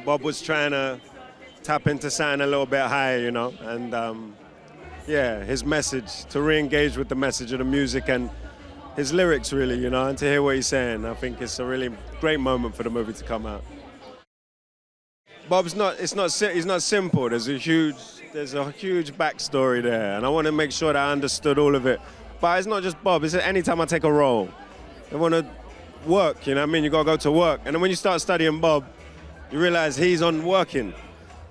Bob was trying to tap into something a little bit higher, you know, and yeah, his message, to re-engage with the message of the music and his lyrics, really, you know, and to hear what he's saying. I think it's a really great moment for the movie to come out. Bob's not, he's not simple. There's a huge backstory there, and I want to make sure that I understood all of it. But it's not just Bob, it's anytime I take a role, I want to work, you know what I mean? You got to go to work. And then when you start studying Bob, you realize he's on working.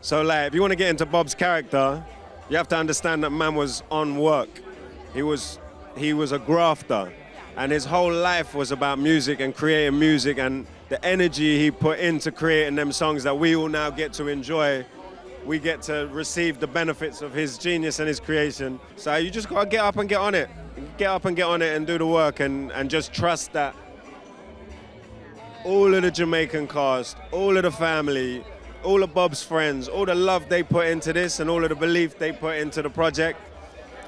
So like, if you want to get into Bob's character, you have to understand that man was on work. He was a grafter, and his whole life was about music and creating music, and the energy he put into creating them songs that we all now get to enjoy. We get to receive the benefits of his genius and his creation. So you just gotta get up and get on it. Get up and get on it and do the work, and just trust that all of the Jamaican cast, all of the family, all of Bob's friends, all the love they put into this and all of the belief they put into the project.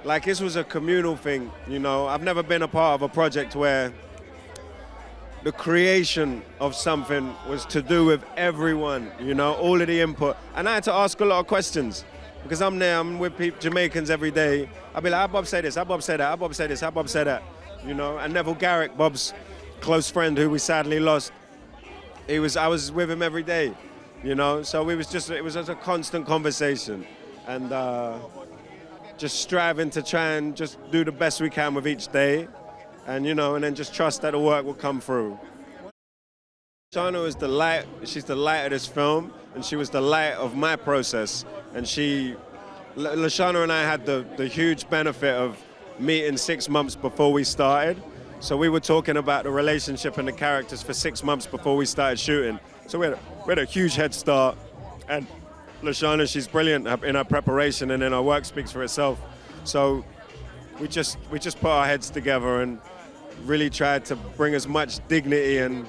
Like, this was a communal thing, you know. I've never been a part of a project where the creation of something was to do with everyone, you know, all of the input. And I had to ask a lot of questions because I'm there, I'm with Jamaicans every day. I'll be like, how Bob say this, how Bob say that, how Bob say this, how Bob say that, you know. And Neville Garrick, Bob's close friend who we sadly lost, I was with him every day. You know, so it was just a constant conversation, and just striving to try and just do the best we can with each day, and you know, and then just trust that the work will come through. Lashana is the light. She's the light of this film, and she was the light of my process. And Lashana and I had the huge benefit of meeting 6 months before we started. So we were talking about the relationship and the characters for 6 months before we started shooting. So we had a huge head start, and Lashana, she's brilliant in her preparation, and then her work speaks for itself. So we just put our heads together and really tried to bring as much dignity and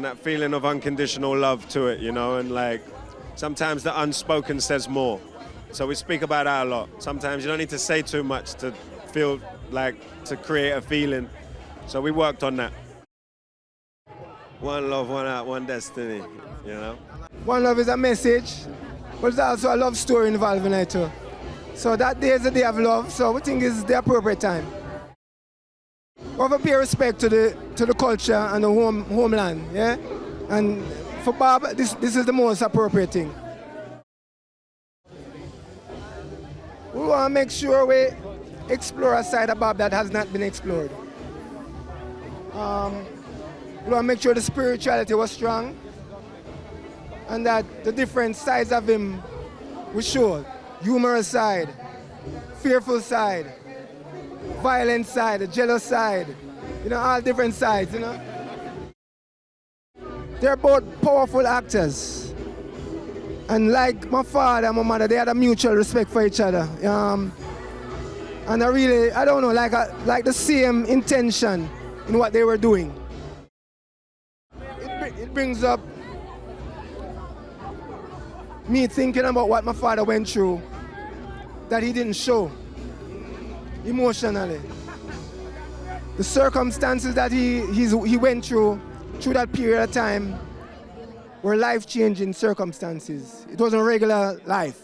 that feeling of unconditional love to it, you know, and like sometimes the unspoken says more. So we speak about that a lot. Sometimes you don't need to say too much to feel like, to create a feeling. So we worked on that. One love, one art, one destiny, you know? One love is a message, but there's also a love story involved in it too. So that day is the day of love, so we think it's the appropriate time. We have to pay respect to the culture and the homeland, yeah? And for Bob, this is the most appropriate thing. We want to make sure we explore a side of Bob that has not been explored. We want to make sure the spirituality was strong and that the different sides of him we showed. Humorous side, fearful side, violent side, the jealous side, you know, all different sides, you know. They're both powerful actors. And like my father and my mother, they had a mutual respect for each other. And I don't know, like the same intention in what they were doing. It brings up me thinking about what my father went through that he didn't show emotionally. The circumstances that he went through that period of time were life-changing circumstances. It wasn't regular life.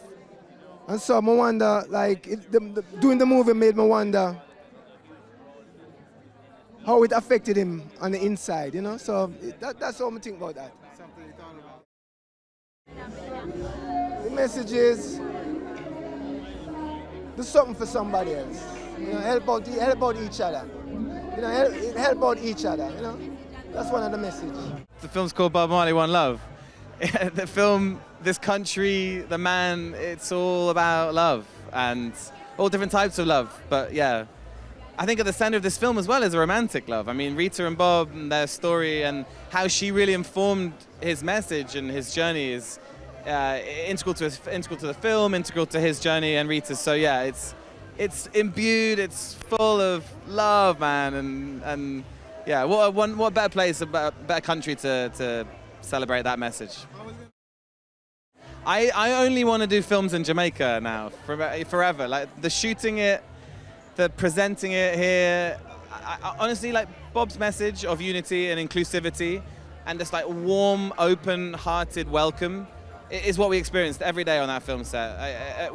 And so I wonder, like, doing the movie made me wonder how it affected him on the inside, you know? So that's how I think about that. Something you thought about? The message is, do something for somebody else. You know, help out each other. You know, help out each other, you know? That's one of the messages. The film's called Bob Marley, One Love. The film, this country, the man, it's all about love and all different types of love. But yeah, I think at the center of this film as well is a romantic love. I mean, Rita and Bob and their story and how she really informed his message and his journey is integral to the film, integral to his journey and Rita's. So yeah, it's imbued, it's full of love, man, and yeah, what better place, a better country to celebrate that message. I only want to do films in Jamaica now, forever. Like the shooting it, the presenting it here. I honestly like Bob's message of unity and inclusivity and this like warm, open-hearted welcome is what we experienced every day on that film set.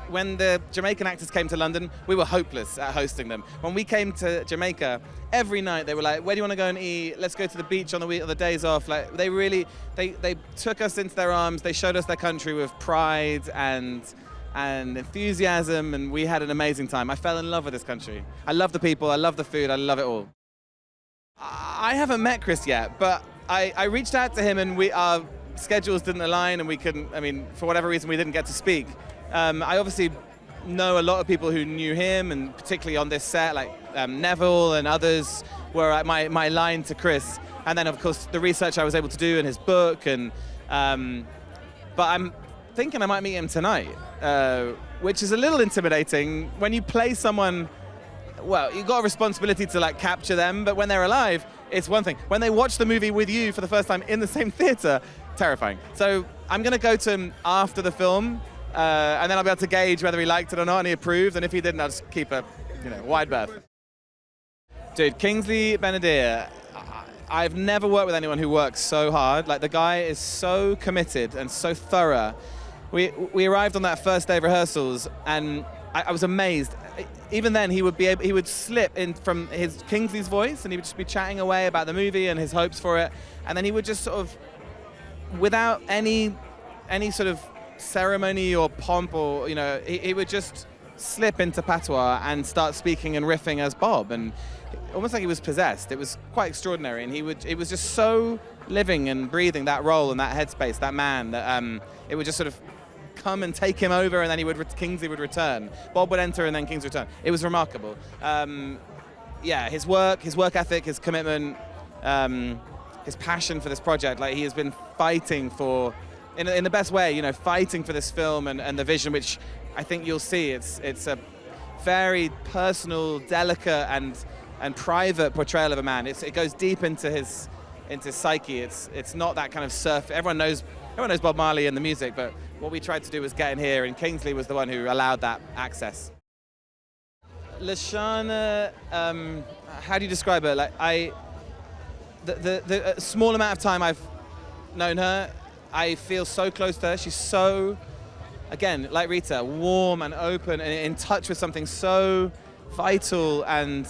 When the Jamaican actors came to London, we were hopeless at hosting them. When we came to Jamaica, every night they were like, where do you want to go and eat? Let's go to the beach on the days off. Like they really, they took us into their arms. They showed us their country with pride and enthusiasm, and we had an amazing time. I fell in love with this country. I love the people, I love the food, I love it all. I haven't met Chris yet, but I reached out to him and our schedules didn't align and we couldn't, for whatever reason we didn't get to speak. I obviously know a lot of people who knew him, and particularly on this set, like Neville and others were my line to Chris. And then, of course, the research I was able to do in his book. And but I'm thinking I might meet him tonight, which is a little intimidating. When you play someone, well, you've got a responsibility to like capture them, but when they're alive, it's one thing. When they watch the movie with you for the first time in the same theater, terrifying. So I'm going to go to him after the film. And then I'll be able to gauge whether he liked it or not, and he approved. And if he didn't, I'll just keep a wide berth. Dude, Kingsley Ben-Adir, I've never worked with anyone who works so hard. Like, the guy is so committed and so thorough. We arrived on that first day of rehearsals, and I was amazed. Even then, he would slip in from his Kingsley's voice, and he would just be chatting away about the movie and his hopes for it. And then he would just sort of, without any sort of ceremony or pomp, or he would just slip into patois and start speaking and riffing as Bob, and almost like he was possessed. It was quite extraordinary, and it was just so living and breathing that role and that headspace, that man, that it would just sort of come and take him over, and then Kingsley would return. Bob would enter, and then Kingsley would return. It was remarkable. His work ethic, his commitment, his passion for this project. Like, he has been fighting for, in the best way, fighting for this film and the vision, which I think you'll see. It's a very personal, delicate, and private portrayal of a man. It goes deep into his psyche. It's not that kind of surf. Everyone knows Bob Marley and the music, but what we tried to do was get in here, and Kingsley was the one who allowed that access. Lashana, how do you describe her? Like, the small amount of time I've known her, I feel so close to her. She's so, again, like Rita, warm and open and in touch with something so vital and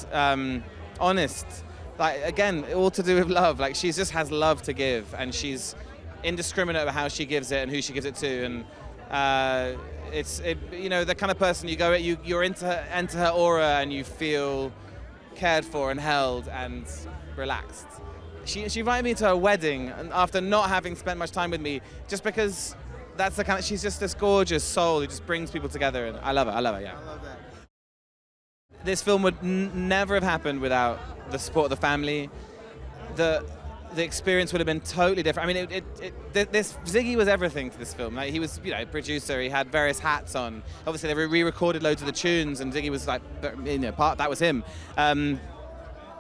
honest. Like, again, all to do with love. Like, she just has love to give, and she's indiscriminate about how she gives it and who she gives it to. And the kind of person you're enter her aura, and you feel cared for and held and relaxed. She invited me to her wedding, and after not having spent much time with me, just because that's the kind of, she's just this gorgeous soul who just brings people together, and I love her, yeah. I love that. This film would never have happened without the support of the family. The experience would have been totally different. Ziggy was everything to this film. Like, he was, producer. He had various hats on. Obviously, they re-recorded loads of the tunes, and Ziggy was like, that was him.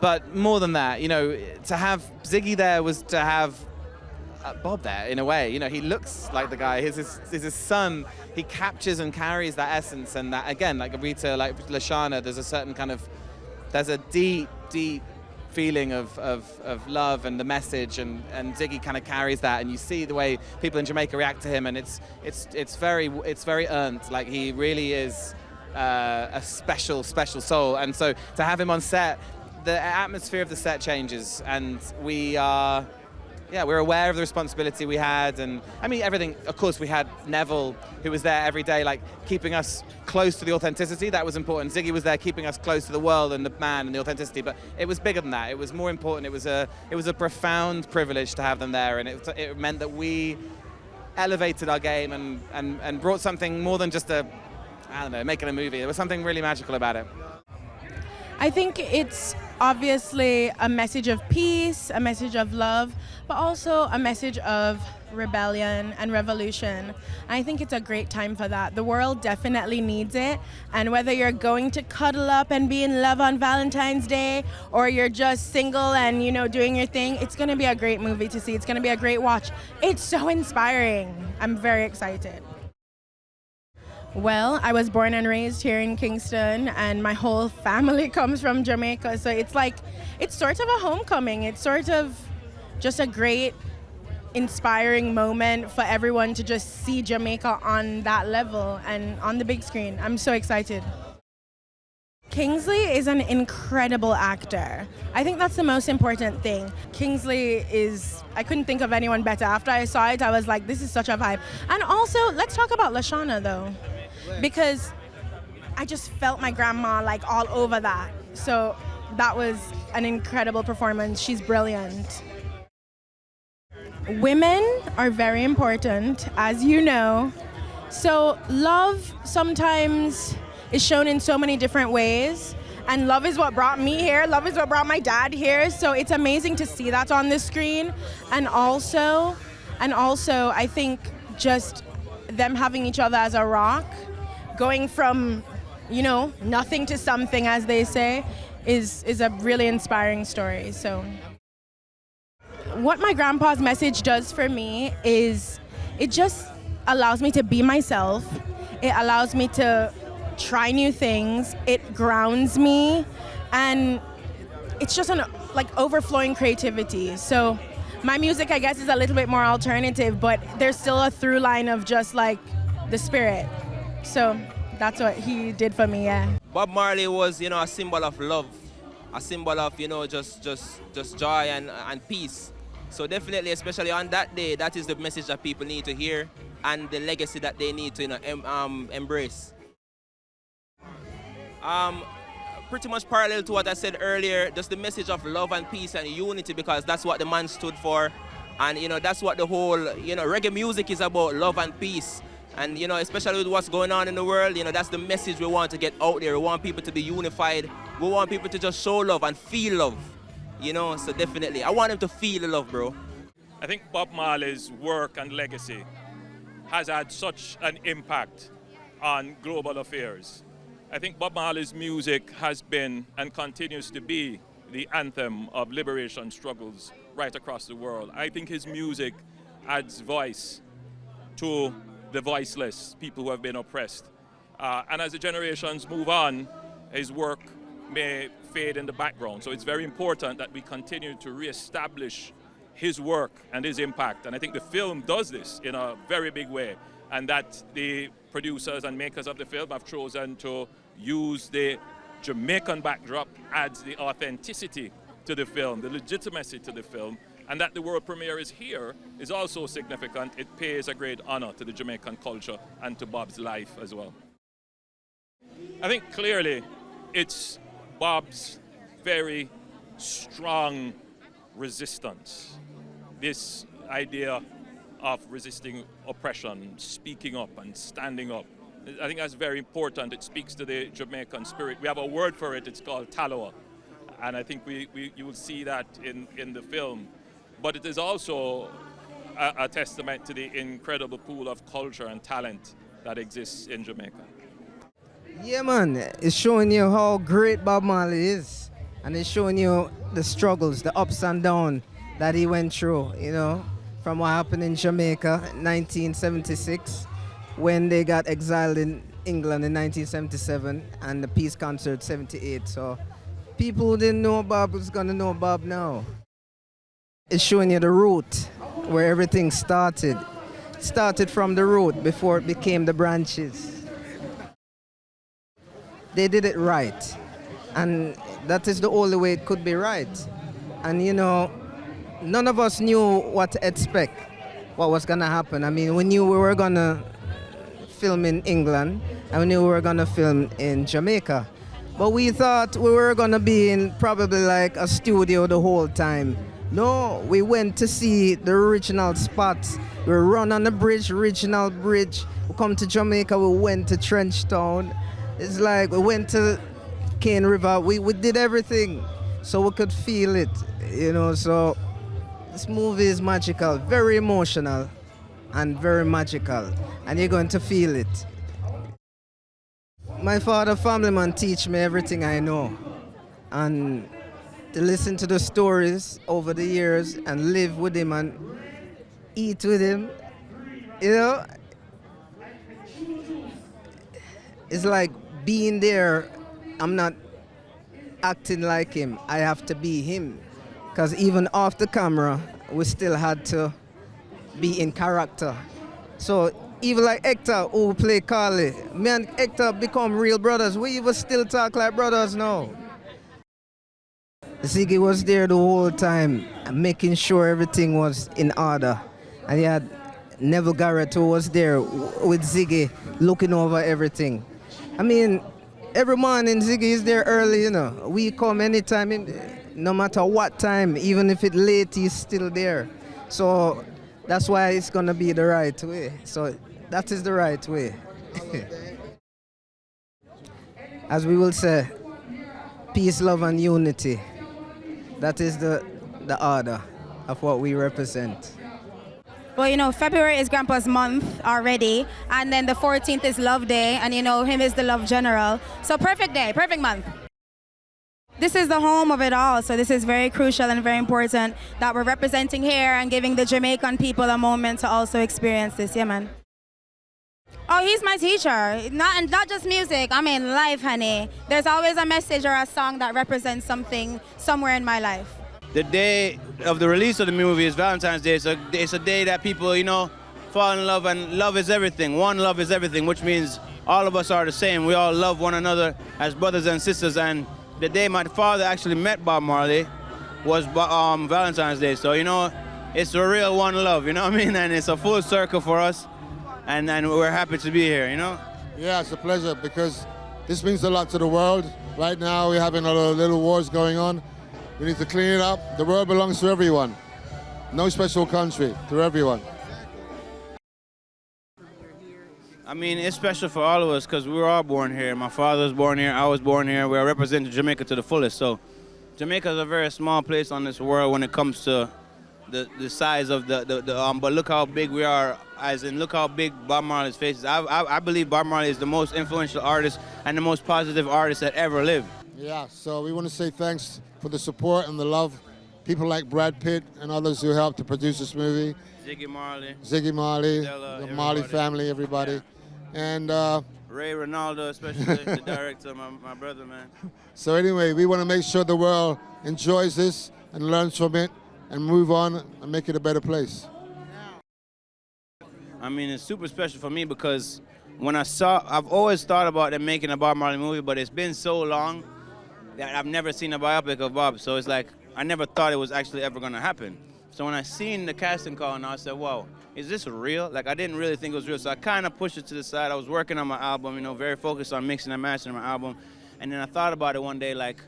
But more than that, to have Ziggy there was to have Bob there in a way. He looks like the guy. He's his son. He captures and carries that essence, and that, again, like Rita, like Lashana, there's a deep, deep feeling of love and the message, and Ziggy kind of carries that, and you see the way people in Jamaica react to him, and it's very earned. Like, he really is a special soul, and so to have him on set, the atmosphere of the set changes, and we're aware of the responsibility we had, and everything. Of course, we had Neville, who was there every day, like, keeping us close to the authenticity. That was important. Ziggy was there keeping us close to the world and the man and the authenticity, but it was bigger than that. It was more important. It was a profound privilege to have them there, and it meant that we elevated our game and brought something more than just making a movie. There was something really magical about it. I think it's obviously a message of peace, a message of love, but also a message of rebellion and revolution. I think it's a great time for that. The world definitely needs it, and whether you're going to cuddle up and be in love on Valentine's Day, or you're just single and doing your thing, it's going to be a great movie to see. It's going to be a great watch. It's so inspiring. I'm very excited. Well, I was born and raised here in Kingston, and my whole family comes from Jamaica, so it's sort of a homecoming. It's sort of just a great, inspiring moment for everyone to just see Jamaica on that level and on the big screen. I'm so excited. Kingsley is an incredible actor. I think that's the most important thing. Kingsley is, I couldn't think of anyone better. After I saw it, I was like, this is such a vibe. And also, let's talk about Lashana though, because I just felt my grandma like all over that. So that was an incredible performance. She's brilliant. Women are very important, as you know. So love sometimes is shown in so many different ways, and love is what brought me here. Love is what brought my dad here. So it's amazing to see that on the screen. And also, I think just them having each other as a rock, going from, you know, nothing to something, as they say, is a really inspiring story. So what my grandpa's message does for me is it just allows me to be myself. It allows me to try new things. It grounds me, and it's just an like overflowing creativity. So my music, I guess, is a little bit more alternative, but there's still a through line of just like the spirit. So that's what he did for me, yeah. Bob Marley was, you know, a symbol of love, a symbol of, you know, just joy and peace. So definitely, especially on that day, that is the message that people need to hear and the legacy that they need to, you know, embrace. Pretty much parallel to what I said earlier, just the message of love and peace and unity, because that's what the man stood for. And, you know, that's what the whole, you know, reggae music is about, love and peace. And, you know, especially with what's going on in the world, you know, that's the message we want to get out there. We want people to be unified. We want people to just show love and feel love, you know, so definitely. I want them to feel the love, bro. I think Bob Marley's work and legacy has had such an impact on global affairs. I think Bob Marley's music has been and continues to be the anthem of liberation struggles right across the world. I think his music adds voice to the voiceless, people who have been oppressed. And as the generations move on, his work may fade in the background. So it's very important that we continue to reestablish his work and his impact. And I think the film does this in a very big way. And that the producers and makers of the film have chosen to use the Jamaican backdrop adds the authenticity to the film, the legitimacy to the film. And that the world premiere is here is also significant. It pays a great honor to the Jamaican culture and to Bob's life as well. I think clearly it's Bob's very strong resistance. This idea of resisting oppression, speaking up and standing up. I think that's very important. It speaks to the Jamaican spirit. We have a word for it, it's called taloa. And I think you will see that in the film. But it is also a testament to the incredible pool of culture and talent that exists in Jamaica. Yeah, man, it's showing you how great Bob Marley is. And it's showing you the struggles, the ups and downs that he went through, you know, from what happened in Jamaica in 1976, when they got exiled in England in 1977, and the peace concert 78. So people who didn't know Bob was gonna know Bob now. It's showing you the root where everything started. It started from the root before it became the branches. They did it right, and that is the only way it could be right. And you know, none of us knew what to expect, what was gonna happen. I mean, we knew we were gonna film in England, and we knew we were gonna film in Jamaica. But we thought we were gonna be in probably like a studio the whole time. No, we went to see the original spots. We run on the bridge, original bridge. We come to Jamaica, we went to Trenchtown. It's like we went to Cane River. We did everything so we could feel it, you know. So this movie is magical, very emotional and very magical, and you're going to feel it. My father, family man, teach me everything I know, and to listen to the stories over the years and live with him and eat with him, you know, it's like being there. I'm not acting like him. I have to be him, because even off the camera, we still had to be in character. So even like Hector, who play Carly, me and Hector become real brothers. We even still talk like brothers now. Ziggy was there the whole time, making sure everything was in order. And he had Neville Garrett, who was there with Ziggy, looking over everything. I mean, every morning Ziggy is there early, you know. We come anytime, no matter what time, even if it's late, he's still there. So that's why it's gonna be the right way. So that is the right way. As we will say, peace, love, and unity. That is the order of what we represent. Well, you know, February is Grandpa's month already, and then the 14th is Love Day, and you know, him is the love general. So perfect day, perfect month. This is the home of it all, so this is very crucial and very important that we're representing here and giving the Jamaican people a moment to also experience this. Yeah, man. Oh, he's my teacher. Not just music, I mean life, honey. There's always a message or a song that represents something somewhere in my life. The day of the release of the movie is Valentine's Day, so it's a day that people, you know, fall in love, and love is everything. One love is everything, which means all of us are the same. We all love one another as brothers and sisters, and the day my father actually met Bob Marley was Valentine's Day, so, you know, it's a real one love, you know what I mean? And it's a full circle for us, and we're happy to be here, you know? Yeah, it's a pleasure because this means a lot to the world. Right now we're having a little wars going on. We need to clean it up. The world belongs to everyone. No special country, to everyone. I mean, it's special for all of us because we were all born here. My father was born here, I was born here. We are representing Jamaica to the fullest. So Jamaica is a very small place on this world when it comes to the size of but look how big we are, as in look how big Bob Marley's face is. I believe Bob Marley is the most influential artist and the most positive artist that ever lived. Yeah, so we want to say thanks for the support and the love. People like Brad Pitt and others who helped to produce this movie. Ziggy Marley, Stella, the Marley family, everybody. Yeah. And Reinaldo, especially the director, my brother, man. So anyway, we want to make sure the world enjoys this and learns from it and move on and make it a better place. I mean, it's super special for me because when I've always thought about them making a Bob Marley movie, but it's been so long that I've never seen a biopic of Bob. So it's like, I never thought it was actually ever gonna happen. So when I seen the casting call, and I said, wow, is this real? Like, I didn't really think it was real. So I kind of pushed it to the side. I was working on my album, you know, very focused on mixing and mastering my album. And then I thought about it one day, like,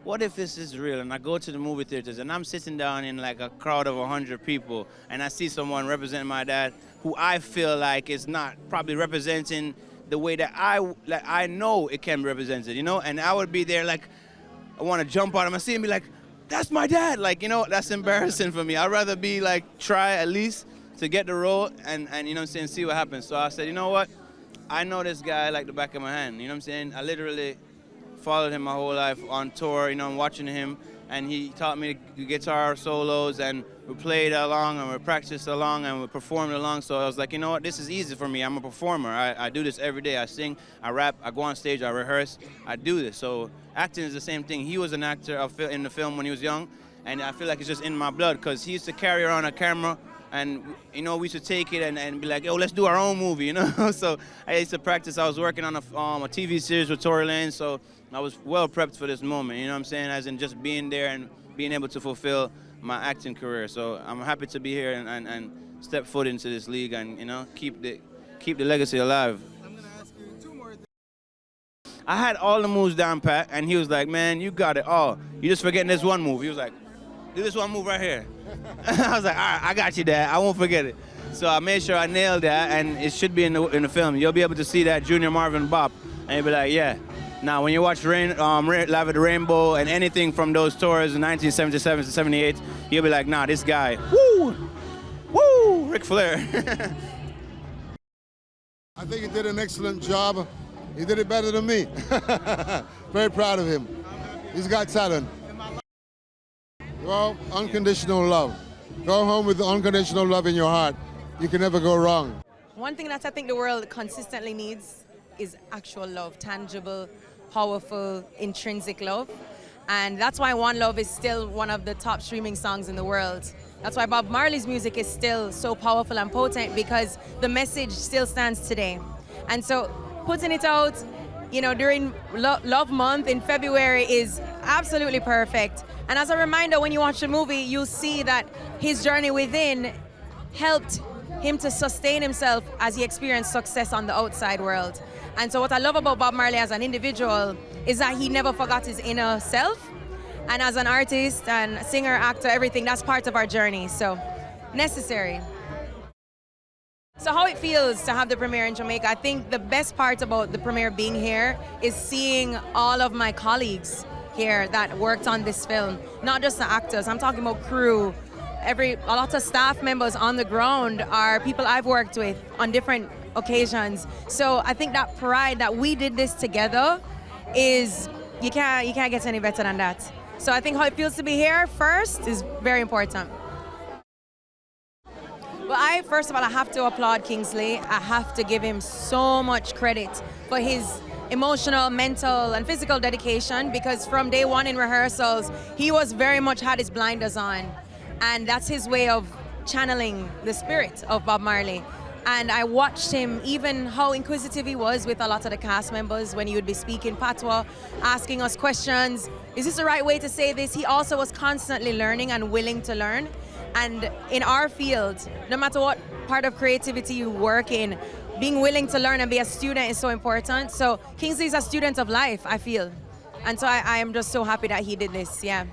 what if this is real? And I go to the movie theaters and I'm sitting down in like a crowd of 100 people and I see someone representing my dad who I feel like is not probably representing the way that I know it can be represented, you know? And I would be there like, I want to jump out of my seat and be like, that's my dad. Like, you know, that's embarrassing for me. I'd rather be like, try at least to get the role and you know what I'm saying, see what happens. So I said, you know what? I know this guy like the back of my hand, you know what I'm saying? I literally followed him my whole life on tour, you know, I'm watching him, and he taught me the guitar solos, and we played along, and we practiced along, and we performed along, so I was like, you know what, this is easy for me, I'm a performer, I do this every day, I sing, I rap, I go on stage, I rehearse, I do this, so acting is the same thing. He was an actor in the film when he was young, and I feel like it's just in my blood, because he used to carry around a camera, and, you know, we used to take it and be like, yo, let's do our own movie, you know? So I used to practice. I was working on a TV series with Tory Lanez, so I was well prepped for this moment, you know what I'm saying? As in just being there and being able to fulfill my acting career. So I'm happy to be here and step foot into this league and, you know, keep the legacy alive. I'm gonna ask you 2 more things. I had all the moves down pat, and he was like, man, you got it all. You just forgetting this one move. He was like, do this one move right here. I was like, all right, I got you, Dad. I won't forget it. So I made sure I nailed that, and it should be in the film. You'll be able to see that Junior Marvin bop, and you'll be like, yeah. Now, when you watch Live at the Rainbow and anything from those tours in 1977 to 78, you'll be like, nah, this guy, woo, woo, Ric Flair. I think he did an excellent job. He did it better than me. Very proud of him. He's got talent. Well, unconditional love. Go home with unconditional love in your heart. You can never go wrong. One thing that I think the world consistently needs is actual love, tangible, powerful, intrinsic love. And that's why One Love is still one of the top streaming songs in the world. That's why Bob Marley's music is still so powerful and potent, because the message still stands today. And so putting it out, you know, during Love Month in February is absolutely perfect. And as a reminder, when you watch the movie, you'll see that his journey within helped him to sustain himself as he experienced success on the outside world. And so what I love about Bob Marley as an individual is that he never forgot his inner self. And as an artist and singer, actor, everything, that's part of our journey. So necessary. So how it feels to have the premiere in Jamaica, I think the best part about the premiere being here is seeing all of my colleagues here that worked on this film. Not just the actors, I'm talking about crew. A lot of staff members on the ground are people I've worked with on different occasions. So I think that pride that we did this together is, you can't get any better than that. So I think how it feels to be here first is very important. Well, first of all, I have to applaud Kingsley. I have to give him so much credit for his emotional, mental, and physical dedication, because from day one in rehearsals, he was very much had his blinders on. And that's his way of channeling the spirit of Bob Marley. And I watched him, even how inquisitive he was with a lot of the cast members when he would be speaking patois, asking us questions. Is this the right way to say this? He also was constantly learning and willing to learn. And in our field, no matter what part of creativity you work in, being willing to learn and be a student is so important. So Kingsley is a student of life, I feel. And so I am just so happy that he did this, yeah.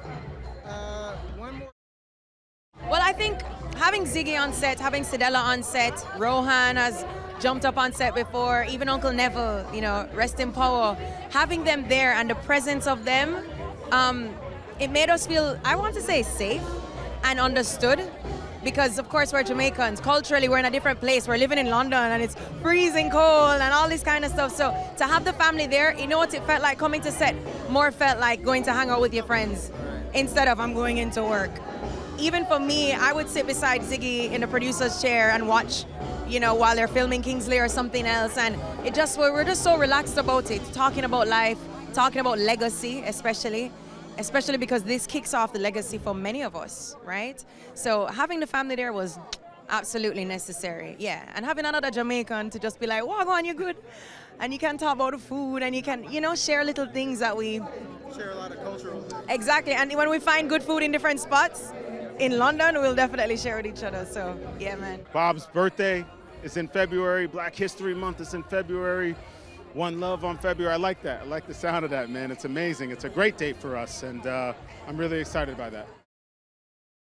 Well, I think having Ziggy on set, having Sidella on set, Rohan has jumped up on set before, even Uncle Neville, you know, rest in power. Having them there and the presence of them, it made us feel, I want to say, safe and understood. Because of course we're Jamaicans. Culturally, we're in a different place. We're living in London and it's freezing cold and all this kind of stuff. So to have the family there, you know what it felt like coming to set? More felt like going to hang out with your friends instead of I'm going into work. Even for me, I would sit beside Ziggy in the producer's chair and watch, you know, while they're filming Kingsley or something else. And we're just so relaxed about it, talking about life, talking about legacy, especially because this kicks off the legacy for many of us, right? So having the family there was absolutely necessary, yeah. And having another Jamaican to just be like, "Wow, go on, you're good," and you can talk about the food, and you can, you know, share little things that we share a lot of cultural things. Exactly, and when we find good food in different spots in London, we'll definitely share with each other. So yeah, man. Bob's birthday is in February. Black History Month is in February. One Love on February. I like that. I like the sound of that, man. It's amazing. It's a great date for us, and I'm really excited by that.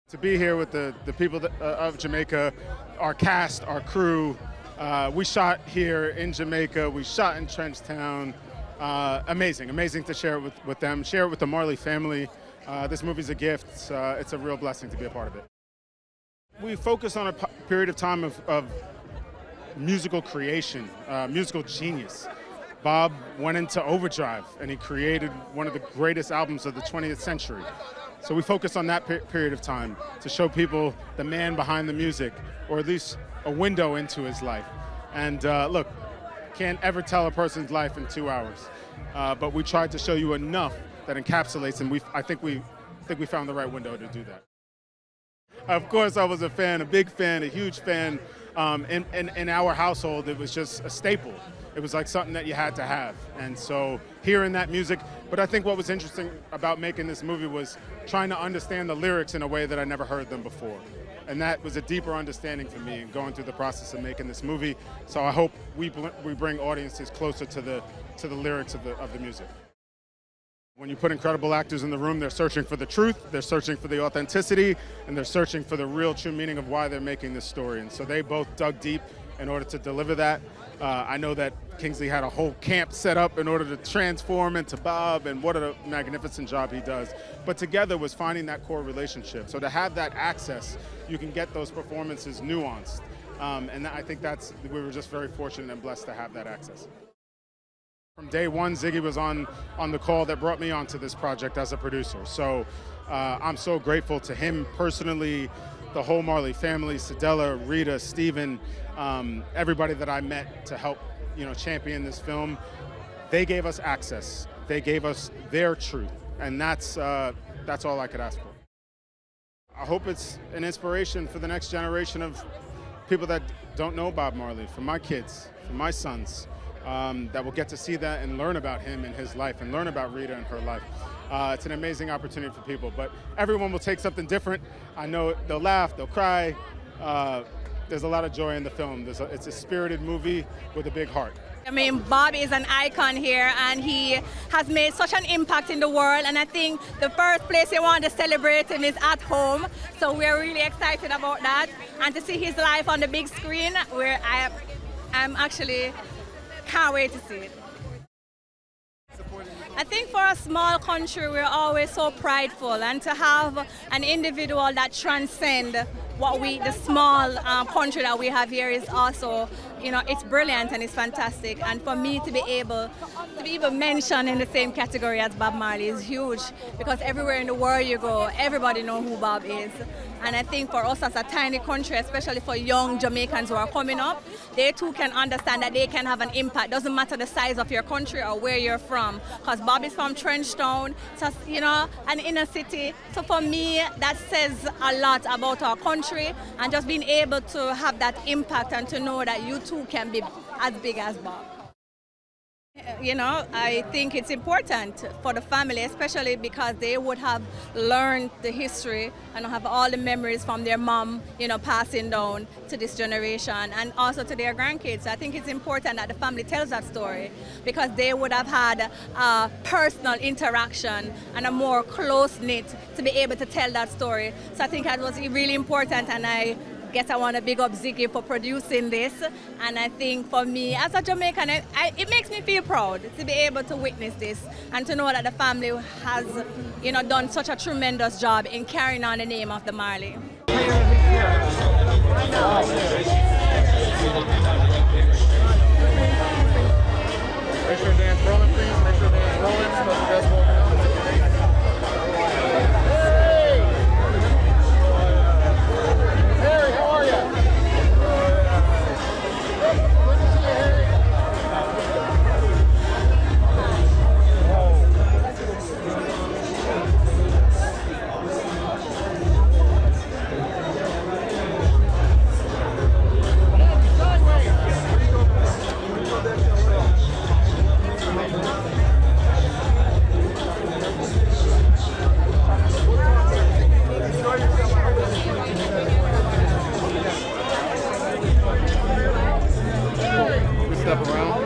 To be here with the people of Jamaica, our cast, our crew. We shot here in Jamaica. We shot in Trenchtown. Amazing to share it with them, share it with the Marley family. This movie's a gift. It's a real blessing to be a part of it. We focus on a period of time of musical creation, musical genius. Bob went into overdrive and he created one of the greatest albums of the 20th century. So we focus on that period of time to show people the man behind the music, or at least a window into his life. And look, can't ever tell a person's life in 2 hours, but we tried to show you enough that encapsulates, and I think we found the right window to do that. Of course, I was a fan, a big fan, a huge fan. In our household, it was just a staple. It was like something that you had to have. And so hearing that music, but I think what was interesting about making this movie was trying to understand the lyrics in a way that I never heard them before. And that was a deeper understanding for me in going through the process of making this movie. So I hope we bring audiences closer to the lyrics of the music. When you put incredible actors in the room, they're searching for the truth, they're searching for the authenticity, and they're searching for the real true meaning of why they're making this story. And so they both dug deep in order to deliver that. I know that Kingsley had a whole camp set up in order to transform into Bob, and what a magnificent job he does. But together was finding that core relationship. So to have that access, you can get those performances nuanced. And I think we were just very fortunate and blessed to have that access. From day one, Ziggy was on the call that brought me onto this project as a producer. So I'm so grateful to him personally, the whole Marley family, Sidella, Rita, Stephen, everybody that I met to help, champion this film. They gave us access. They gave us their truth, and that's all I could ask for. I hope it's an inspiration for the next generation of people that don't know Bob Marley, for my kids, for my sons, that will get to see that and learn about him and his life and learn about Rita and her life. It's an amazing opportunity for people, but everyone will take something different. I know they'll laugh, they'll cry. There's a lot of joy in the film. It's a spirited movie with a big heart. I mean, Bob is an icon here, and he has made such an impact in the world, and I think the first place we want to celebrate him is at home, so we're really excited about that. And to see his life on the big screen, I'm actually can't wait to see it. I think for a small country, we're always so prideful, and to have an individual that transcends the small country that we have here is also, it's brilliant and it's fantastic. And for me to be able mentioned in the same category as Bob Marley is huge, because everywhere in the world you go, everybody knows who Bob is. And I think for us as a tiny country, especially for young Jamaicans who are coming up, they too can understand that they can have an impact. Doesn't matter the size of your country or where you're from, because Bob is from Trenchtown, just, an inner city. So for me, that says a lot about our country, and just being able to have that impact and to know that you too can be as big as Bob. I think it's important for the family, especially because they would have learned the history and have all the memories from their mom, passing down to this generation and also to their grandkids. I think it's important that the family tells that story, because they would have had a personal interaction and a more close-knit to be able to tell that story. So I think that was really important, and I guess I want to big up Ziggy for producing this. And I think for me as a Jamaican, it makes me feel proud to be able to witness this and to know that the family has done such a tremendous job in carrying on the name of the Marley. Make sure dance rolling, please. Make sure dance rolling. So the best walking out. Step around.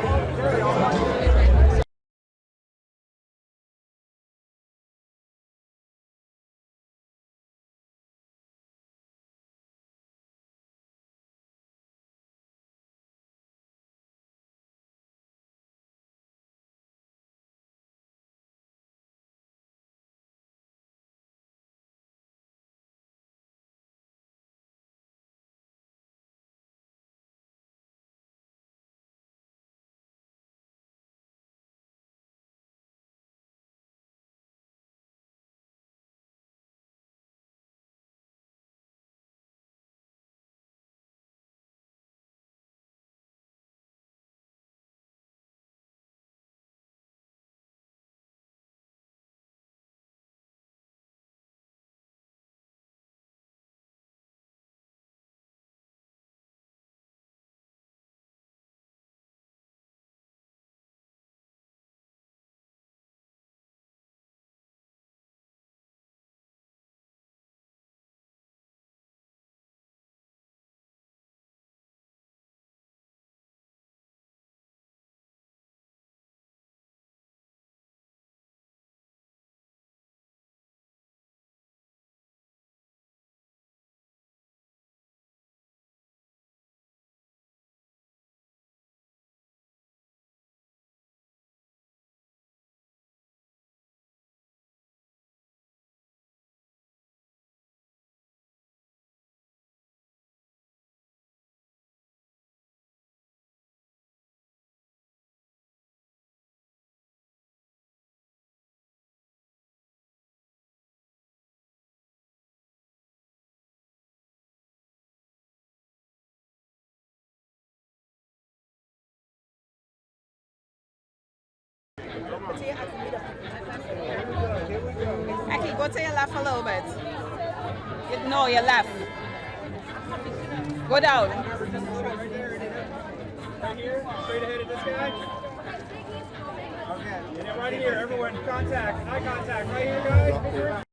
Actually, go to your left a little bit. No, your left. Go down. Right here, straight ahead of this guy. Okay. And then right here, everyone, contact, eye contact, right here, guys.